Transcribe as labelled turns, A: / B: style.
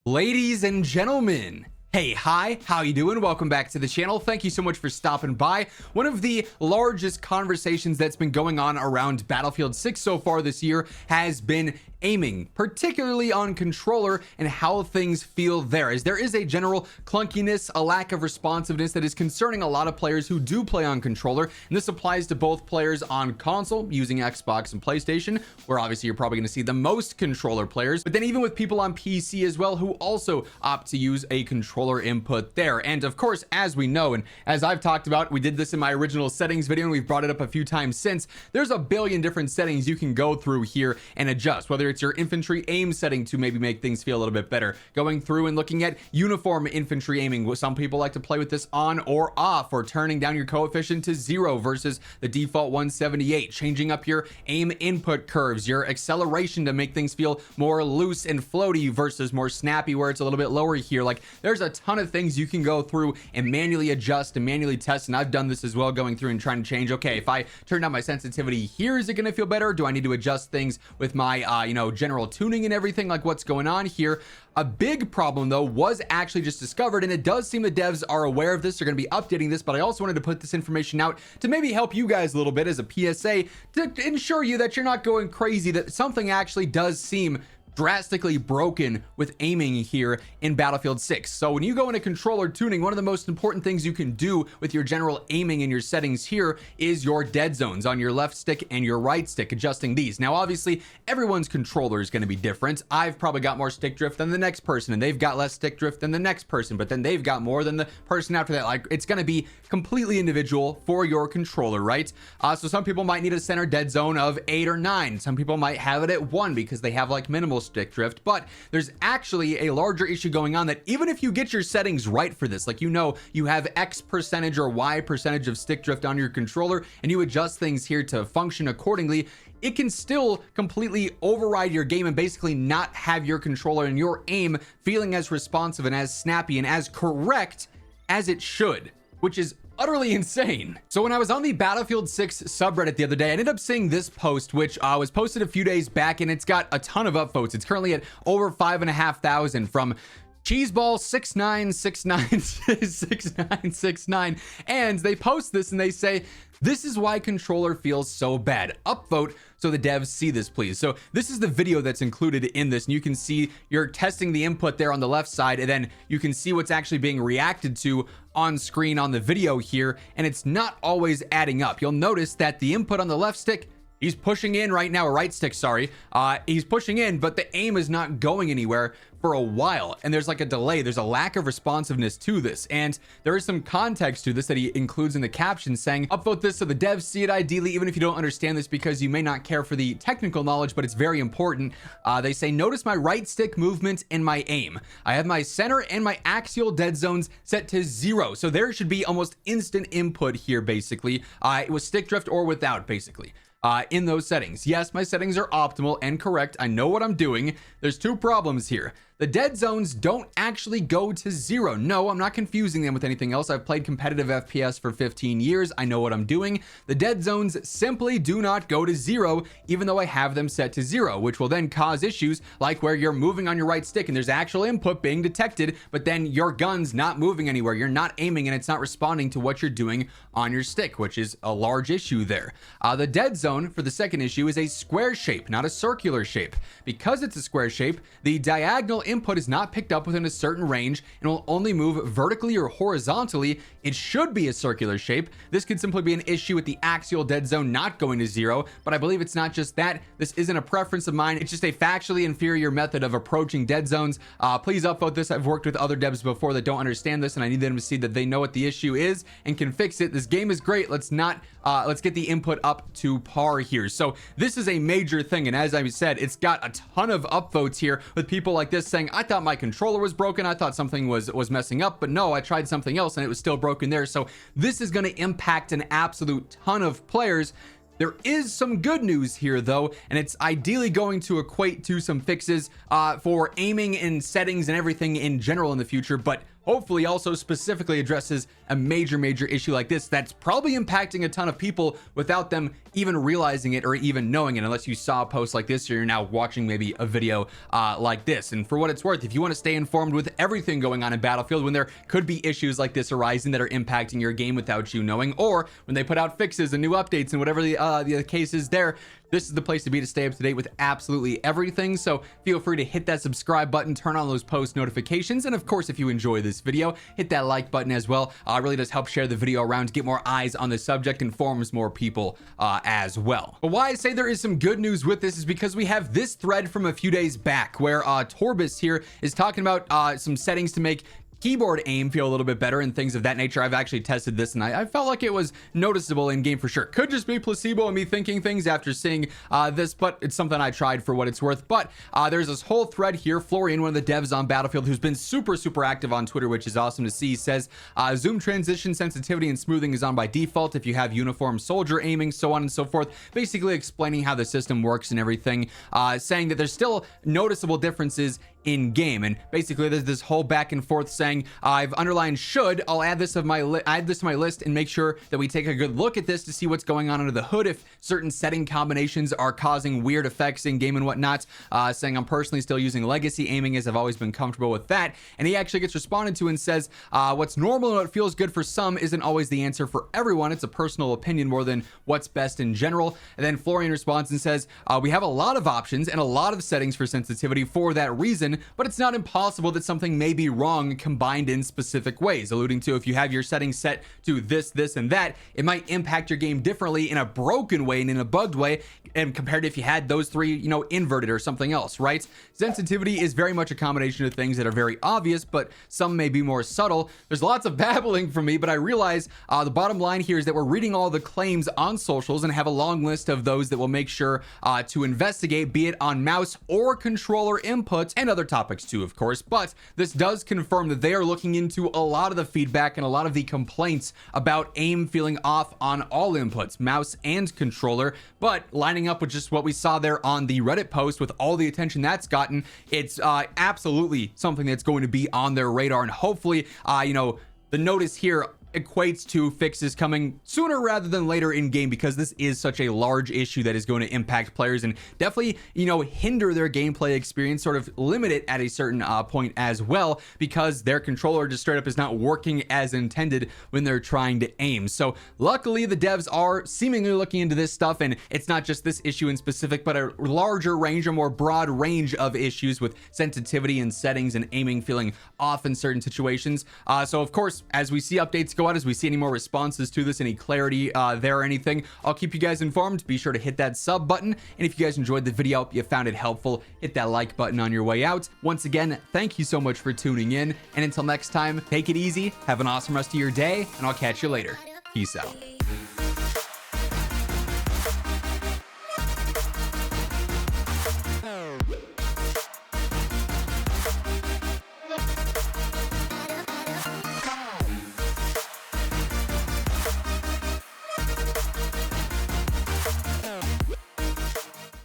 A: Ladies and gentlemen, hey, hi, how you doing? Welcome back to the channel. Thank you so much for stopping by. One of the largest conversations that's been going on around Battlefield 6 so far this year has been aiming, particularly on controller, and how things feel there, as there is a general clunkiness, a lack of responsiveness that is concerning a lot of players who do play on controller. And this applies to both players on console using Xbox and PlayStation, where obviously you're probably going to see the most controller players, but then even with people on PC as well who also opt to use a controller input there. And of course, as we know, and as I've talked about, we did this in my original settings video and we've brought it up a few times since, there's a billion different settings you can go through here and adjust, whether it's your infantry aim setting to maybe make things feel a little bit better, going through and looking at uniform infantry aiming. Some people like to play with this on or off, or turning down your coefficient to 0 versus the default 178, changing up your aim input curves, your acceleration to make things feel more loose and floaty versus more snappy where it's a little bit lower here. Like, there's a ton of things you can go through and manually adjust and manually test, and I've done this as well, going through and trying to change, okay, if I turn down my sensitivity here, is it going to feel better? Do I need to adjust things with my general tuning and everything, like what's going on here? A big problem though was actually just discovered, and it does seem the devs are aware of this. They're going to be updating this, but I also wanted to put this information out to maybe help you guys a little bit as a PSA, to ensure you that you're not going crazy, that something actually does seem drastically broken with aiming here in Battlefield 6. So when you go into controller tuning, one of the most important things you can do with your general aiming in your settings here is your dead zones on your left stick and your right stick, adjusting these. Now obviously everyone's controller is going to be different. I've probably got more stick drift than the next person, and they've got less stick drift than the next person, but then they've got more than the person after that. Like, it's going to be completely individual for your controller, right? So some people might need a center dead zone of 8 or 9. Some people might have it at 1 because they have like minimal stick drift. But there's actually a larger issue going on, that even if you get your settings right for this, like, you know, you have X percentage or Y percentage of stick drift on your controller, and you adjust things here to function accordingly, it can still completely override your game and basically not have your controller and your aim feeling as responsive and as snappy and as correct as it should, which is utterly insane. So when I was on the Battlefield 6 subreddit the other day, I ended up seeing this post, which was posted a few days back, and it's got a ton of upvotes. It's currently at over 5,500 from Cheeseball69696969, and they post this and they say, "This is why controller feels so bad. Upvote so the devs see this, please." So this is the video that's included in this, and you can see you're testing the input there on the left side, and then you can see what's actually being reacted to on screen on the video here, and it's not always adding up. You'll notice that the input on the left stick, he's pushing in right now, or right stick, sorry. He's pushing in, but the aim is not going anywhere for a while, and there's like a delay. There's a lack of responsiveness to this, and there is some context to this that he includes in the caption saying, "Upvote this so the devs see it ideally, even if you don't understand this because you may not care for the technical knowledge, but it's very important." They say, "Notice my right stick movement and my aim. I have my center and my axial dead zones set to 0. So there should be almost instant input here, basically. It was stick drift or without, basically. In those settings. Yes, my settings are optimal and correct. I know what I'm doing. There's two problems here. The dead zones don't actually go to 0. No, I'm not confusing them with anything else. I've played competitive FPS for 15 years. I know what I'm doing. The dead zones simply do not go to 0, even though I have them set to 0, which will then cause issues like where you're moving on your right stick and there's actual input being detected, but then your gun's not moving anywhere. You're not aiming and it's not responding to what you're doing on your stick, which is a large issue there. The dead zone for the second issue is a square shape, not a circular shape. Because it's a square shape, the diagonal input is not picked up within a certain range and will only move vertically or horizontally. It should be a circular shape. This could simply be an issue with the axial dead zone not going to 0, but I believe it's not just that. This isn't a preference of mine. It's just a factually inferior method of approaching dead zones. Please upvote this. I've worked with other devs before that don't understand this, and I need them to see that they know what the issue is and can fix it. This game is great. Let's get the input up to par here. So this is a major thing, and as I said, it's got a ton of upvotes here with people like this saying, "I thought my controller was broken. I thought something was messing up, but no, I tried something else and it was still broken there." So this is going to impact an absolute ton of players. There is some good news here though, and it's ideally going to equate to some fixes for aiming and settings and everything in general in the future, but hopefully also specifically addresses a major issue like this that's probably impacting a ton of people without them even realizing it or even knowing it, unless you saw a post like this or you're now watching maybe a video like this. And for what it's worth, if you want to stay informed with everything going on in Battlefield when there could be issues like this arising that are impacting your game without you knowing, or when they put out fixes and new updates and whatever the case is there, this is the place to be to stay up to date with absolutely everything. So feel free to hit that subscribe button, turn on those post notifications, and of course, if you enjoy this video, hit that like button as well. It really does help share the video around to get more eyes on the subject, informs more people as well. But why I say there is some good news with this is because we have this thread from a few days back where Torbis here is talking about some settings to make keyboard aim feel a little bit better and things of that nature. I've actually tested this and I felt like it was noticeable in game for sure. Could just be placebo and me thinking things after seeing this, but it's something I tried for what it's worth. But there's this whole thread here. Florian, one of the devs on Battlefield, who's been super active on Twitter, which is awesome to see, says zoom transition sensitivity and smoothing is on by default if you have uniform soldier aiming, so on and so forth, basically explaining how the system works and everything, saying that there's still noticeable differences in game. And basically there's this whole back and forth saying I've underlined should, I'll add this to my list and make sure that we take a good look at this to see what's going on under the hood, if certain setting combinations are causing weird effects in game and whatnot, saying I'm personally still using legacy aiming as I've always been comfortable with that. And he actually gets responded to and says what's normal and what feels good for some isn't always the answer for everyone. It's a personal opinion more than what's best in general. And then Florian responds and says we have a lot of options and a lot of settings for sensitivity for that reason, but it's not impossible that something may be wrong combined in specific ways, alluding to if you have your settings set to this, and that, it might impact your game differently in a broken way and in a bugged way, and compared to if you had those three, you know, inverted or something else, right? Sensitivity is very much a combination of things that are very obvious, but some may be more subtle. There's lots of babbling from me, but I realize the bottom line here is that we're reading all the claims on socials and have a long list of those that will make sure to investigate, be it on mouse or controller inputs and other topics too, of course. But this does confirm that they are looking into a lot of the feedback and a lot of the complaints about aim feeling off on all inputs, mouse and controller. But lining up with just what we saw there on the Reddit post with all the attention that's gotten, it's absolutely something that's going to be on their radar, and hopefully you know, the notice here equates to fixes coming sooner rather than later in game, because this is such a large issue that is going to impact players and definitely, you know, hinder their gameplay experience, sort of limit it at a certain point as well, because their controller just straight up is not working as intended when they're trying to aim. So luckily the devs are seemingly looking into this stuff, and it's not just this issue in specific, but a larger range, a more broad range of issues with sensitivity and settings and aiming feeling off in certain situations. So of course, as we see updates go out, as we see any more responses to this, any clarity there or anything, I'll keep you guys informed. Be sure to hit that sub button, and if you guys enjoyed the video, you found it helpful, hit that like button on your way out. Once again, thank you so much for tuning in, and until next time, take it easy, have an awesome rest of your day, and I'll catch you later. Peace out.